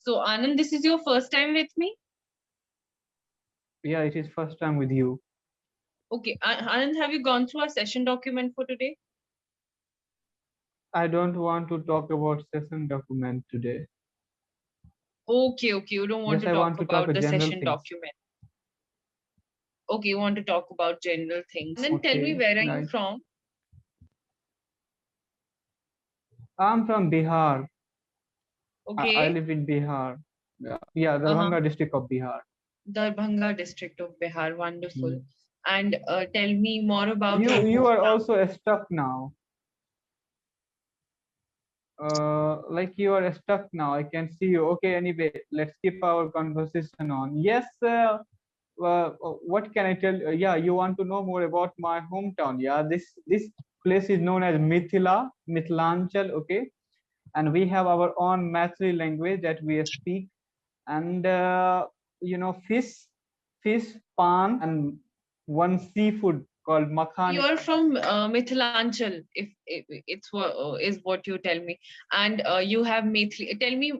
So Anand, this is your first time with me? Yeah, it is first time with you. Okay. Anand, have you gone through our session document for today? I don't want to talk about session document today. Okay, okay. You don't want Just to I talk want to talk about a the general session things. document. Okay, you want to talk about general things. Anand, tell me, Okay, where are you right. from? I'm from Bihar. I Okay. live in Bihar. Yeah, Uh-huh. Darbhanga district of Bihar. Darbhanga district of Bihar. Wonderful. Mm. And tell me more about your You are hometown. also stuck now. Like you are stuck now. I can see you. Okay, anyway, let's keep our conversation on. Yes, what can I tell? Yeah, you want to know more about my hometown. Yeah, this place is known as Mithila, Mithilanchal. Okay, and we have our own maithli language that we speak, and fish, pan, and one seafood called You makhani. are from Mithilanchal, if it's what is what you tell me, and you have Mithili. Tell me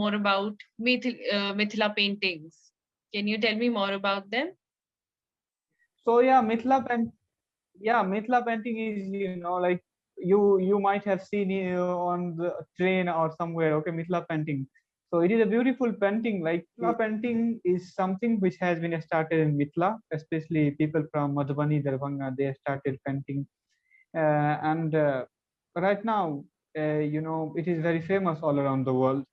more about Mithila paintings. Can you tell me more about them? So yeah, Mithila painting is, like you might have seen it on the train or somewhere. Okay, Mithila painting. So it is a beautiful painting. Like Mithila painting is something which has been started in Mithila, especially people from Madhubani, Darbhanga. They started painting, and right now, it is very famous all around the world.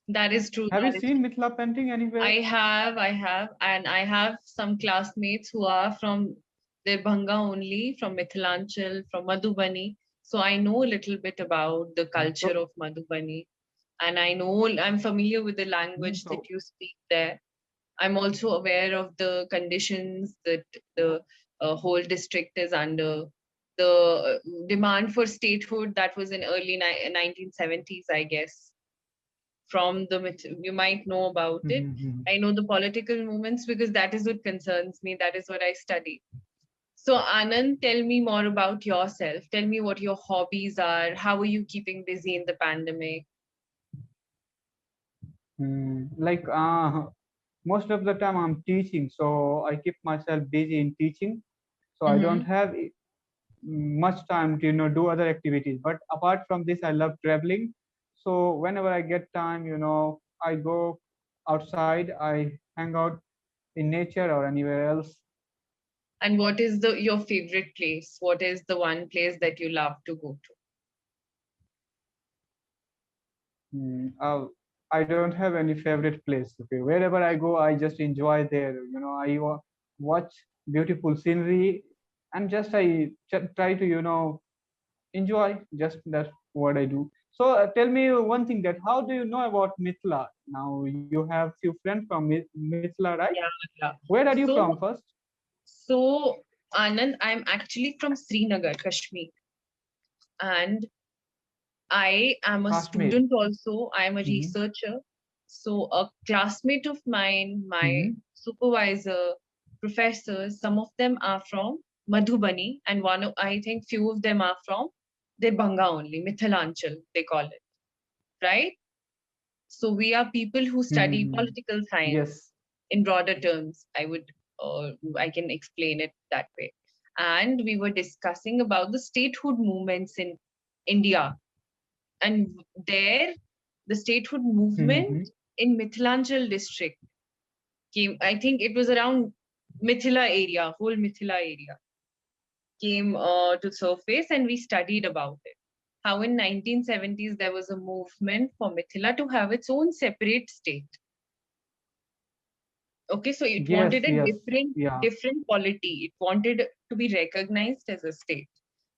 That is true. Have you That is seen Mithila painting anywhere? I have, and I have some classmates who are from Darbhanga only, from Mithilanchal, from Madhubani. So I know a little bit about the culture So, of Madhubani, and I'm familiar with the language that so you speak there. I'm also aware of the conditions that the whole district is under. The demand for statehood that was in early 1970s, I guess. You might know about it. I know the political movements because that is what concerns me. That is what I study. So Anand, tell me more about yourself. Tell me what your hobbies are. How are you keeping busy in the pandemic? like most of the time I'm teaching, so I keep myself busy in teaching. So I don't Mm-hmm. have much time to do other activities. But apart from this, I love traveling. So whenever I get time, I go outside. I hang out in nature or anywhere else. And what is the your favorite place? What is the one place that you love to go to? Mm, I don't have any favorite place. Okay, wherever I go, I just enjoy there. Watch beautiful scenery, and just I try to enjoy. Just that's what I do. So tell me one thing, that how do you know about Mithila? Now you have few friends from Mithila, right? Yeah, yeah. Where are you from So, first? so Anand, I'm actually from Srinagar, Kashmir, and I am a Kashmir. student also. I'm a Mm-hmm. researcher. So a classmate of mine, my Mm-hmm. supervisor, professors, some of them are from Madhubani, and I think few of them are from Darbhanga only, Mithilanchal, they call it, right? So we are people who study Mm-hmm. political Yes. science in broader terms. I can explain it that way. And we were discussing about the statehood movements in India, and there the statehood Mm-hmm. movement in Mithilanchal district came. I think it was around Mithila area, whole Mithila area came to surface, and we studied about it. How in 1970s there was a movement for Mithila to have its own separate state. Okay, so it Yes. wanted a Yes. different Yeah. different quality. It wanted to be recognized as a state.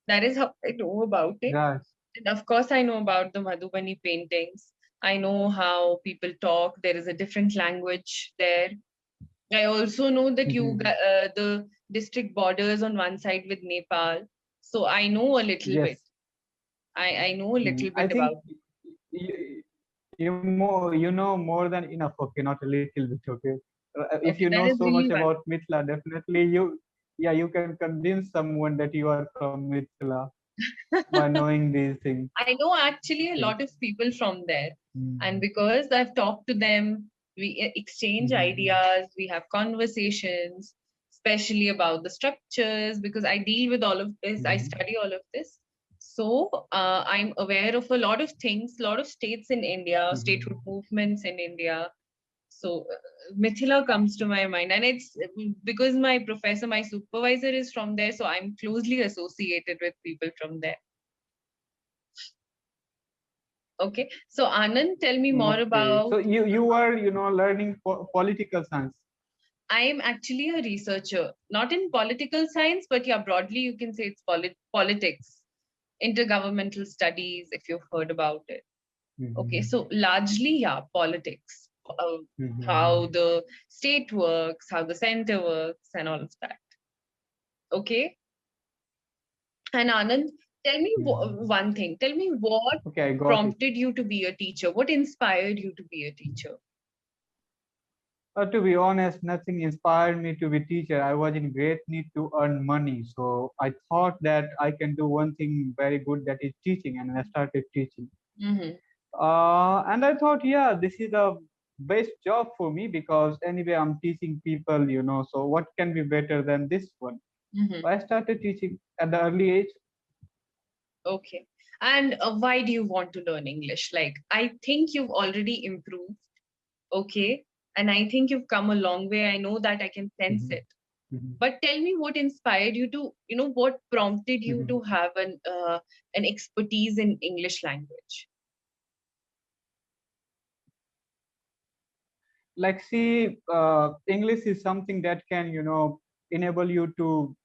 That is how I know about it. Right. And of course, I know about the Madhubani paintings. I know how people talk. There is a different language there. I also know that Mm-hmm. the district borders on one side with Nepal. So I know a little bit. Yes. I know a little I bit think about. you know more than enough. Okay, not a little bit. Okay, if you Okay, know that is so much really one. about Mithila, definitely you can convince someone that you are from Mithila. by knowing these things. I know actually a lot of people from there. And because I've talked to them, we exchange ideas, we have conversations, especially about the structures, because I deal with all of this, I study all of this. So I'm aware of a lot of things, a lot of states in India, statehood movements in India. So Mithila comes to my mind, and it's because my professor, my supervisor is from there, so I'm closely associated with people from there. Okay, so Anand, tell me more Okay. about. So you were, learning political science. I am actually a researcher, not in political science, but yeah, broadly you can say it's politics, intergovernmental studies, if you've heard about it. Okay, so largely, yeah, politics, how the state works, how the center works, and all of that. Okay, and Anand, tell me one thing. Tell me what Okay, I got it. prompted you to be a teacher. What inspired you to be a teacher? To be honest, nothing inspired me to be teacher. I was in great need to earn money, so I thought that I can do one thing very good, that is teaching, and I started teaching. And I thought, yeah, this is the best job for me, because anyway I'm teaching people, so what can be better than this one? So I started teaching at the early age. Okay. And why do you want to learn English? Like, I think you've already improved. Okay. And I think you've come a long way. I know that, I can sense it. But tell me what inspired you to, what prompted you to have an expertise in English language? Like, see, English is something that can, enable you to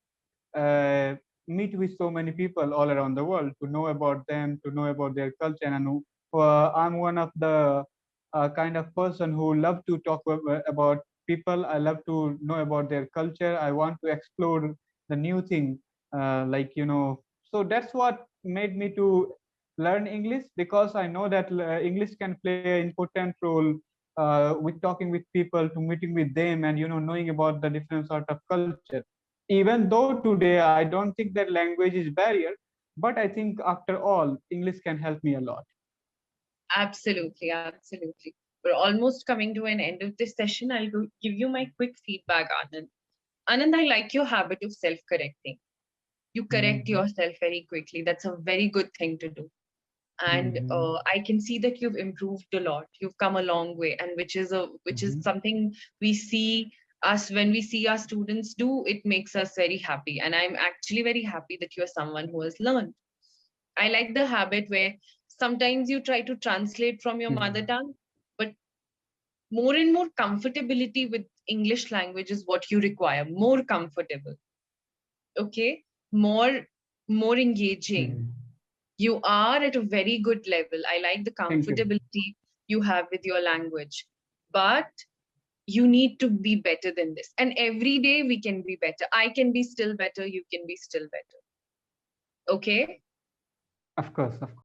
uh, meet with so many people all around the world, to know about them, to know about their culture. And I'm one of the kind of person who love to talk about people. I love to know about their culture. I want to explore the new thing, so that's what made me to learn English, because I know that English can play an important role with talking with people, to meeting with them, and knowing about the different sort of culture. Even though today I don't think that language is barrier, but I think after all English can help me a lot. Absolutely, absolutely. We're almost coming to an end of this session. I'll give you my quick feedback, Anand. Anand, I like your habit of self-correcting. You correct yourself very quickly. That's a very good thing to do. And I can see that you've improved a lot. You've come a long way, and which is something we see us when we see our students do. It makes us very happy, and I'm actually very happy that you're someone who has learned. I like the habit where sometimes you try to translate from your mother tongue, but more and more comfortability with English language is what you require. More comfortable, okay, more engaging. You are at a very good level. I like the Thank you. comfortability you have with your language, but you need to be better than this. And every day we can be better. I can be still better. You can be still better. Okay. Of course, of course.